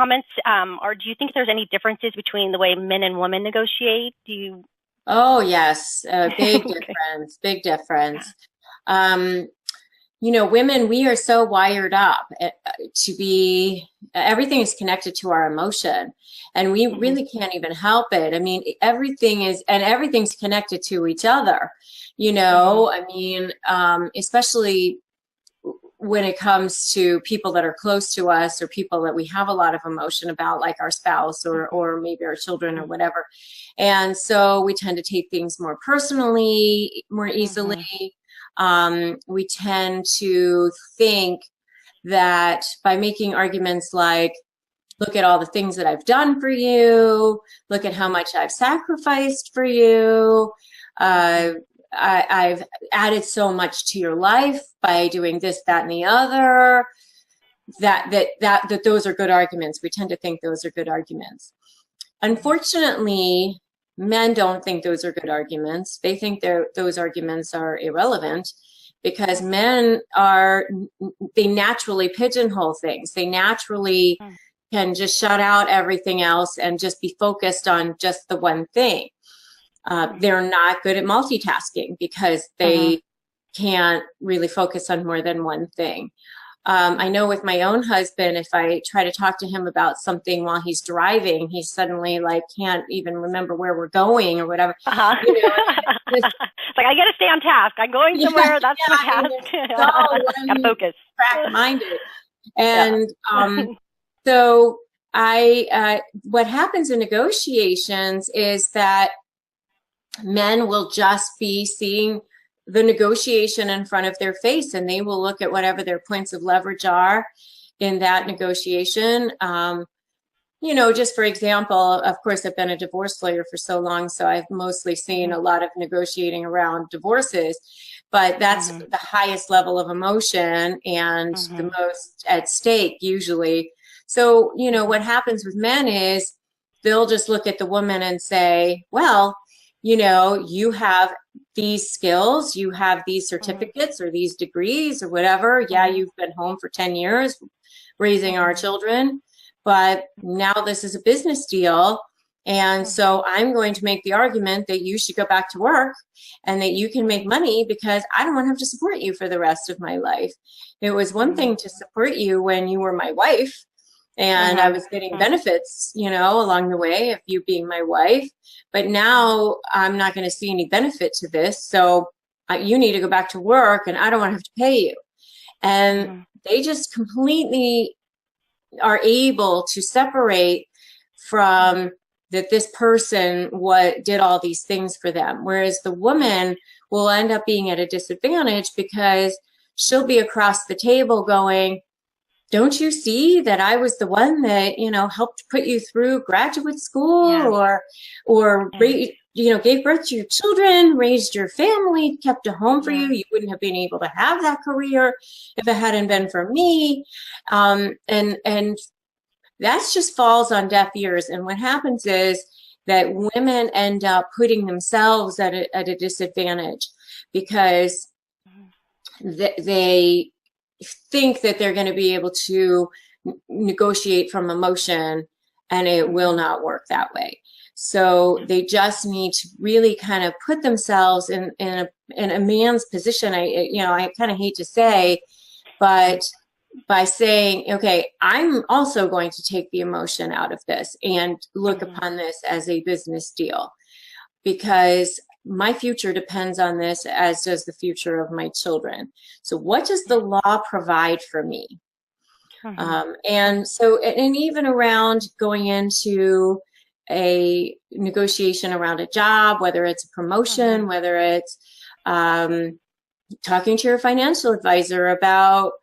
comments, or do you think there's any differences between the way men and women negotiate? Do you? Oh, yes, big Okay. difference, big difference. Um, Women, we are so wired up to be, everything is connected to our emotion, and we Hmm. really can't even help it. I mean, everything's connected to each other, Hmm. I mean, especially when it comes to people that are close to us or people that we have a lot of emotion about, like our spouse or maybe our children or whatever. And so we tend to take things more personally, more easily. Hmm. We tend to think that by making arguments like, look at all the things that I've done for you, look at how Hmm. much I've sacrificed for you, Hmm. uh, I've added so much to your life by doing this, that, and the other, that those are good arguments. We tend to think those are good arguments. Unfortunately, men don't think those are good arguments. They think those arguments are irrelevant because they naturally pigeonhole things. They naturally can just shut out everything else and just be focused on just the one thing. They're not good at multitasking because Hmm. they can't really focus on more than one thing. I know with my own husband, if I try to talk to him about something while he's driving, he suddenly like can't even remember where we're going or whatever. Uh-huh. It's just, It's like I got to stay on task. I'm going yeah, somewhere. That's yeah. my I mean, task. they're so Got to one focus. track minded, Yeah. and so what happens in negotiations is that men will just be seeing the negotiation in front of their face and they will look at whatever their points of leverage are in that negotiation. Just for example, of course, I've been a divorce lawyer for so long, so I've mostly seen Hmm. a lot of negotiating around divorces, but that's Hmm. the highest level of emotion and the Hmm. most at stake usually. So, Hmm. what happens with men is they'll just look at the woman and say, well, you have these skills, you have these Hmm. certificates or these degrees or whatever. Yeah, Hmm. you've been home for 10 years raising our Hmm. children, but now this is a business deal. And Hmm. so I'm going to make the argument that you should go back to work and that you can make money because I don't want to have to support you for the rest of my life. It was one Hmm. thing to support you when you were my wife and I Hmm. was getting benefits, along the way of you being my wife. But now I'm not going to see any benefit to this. So you need to go back to work and I don't want to have to pay you. And Hmm. they just completely are able to separate from that this person what did all these things for them, whereas the woman will end up being at a disadvantage because she'll be across the table going, don't you see that I was the one that helped put you through graduate Yeah. school or Yeah. gave birth to your children, raised your family, kept a home for you. Yeah. You wouldn't have been able to have that career if it hadn't been for me. And that just falls on deaf ears. And what happens is that women end up putting themselves at a disadvantage because they think that they're going to be able to negotiate from emotion, and it will Hmm. not work that way. So they just need to really kind of put themselves in a man's position. I kind of hate to say, Yeah. but by saying, okay, I'm also going to take the emotion out of this and look Hmm. upon this as a business deal because my future depends on this, as does the future of my children. So, what does the law provide for me? Hmm. And so, and even around going into a negotiation around a job, whether it's a Hmm. promotion, whether it's um, talking to your financial advisor about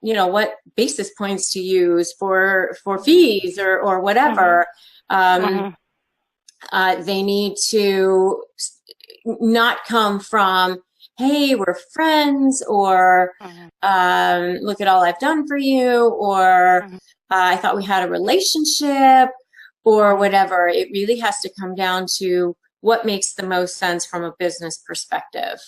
what basis points to use for Hmm. fees or Hmm. whatever. Um, Hmm. they need to not come from, hey, we're friends, or Hmm. look at all I've done for you, or Hmm. I thought we had a relationship, or Hmm. whatever. It really has to come down to what makes the most sense from a business perspective.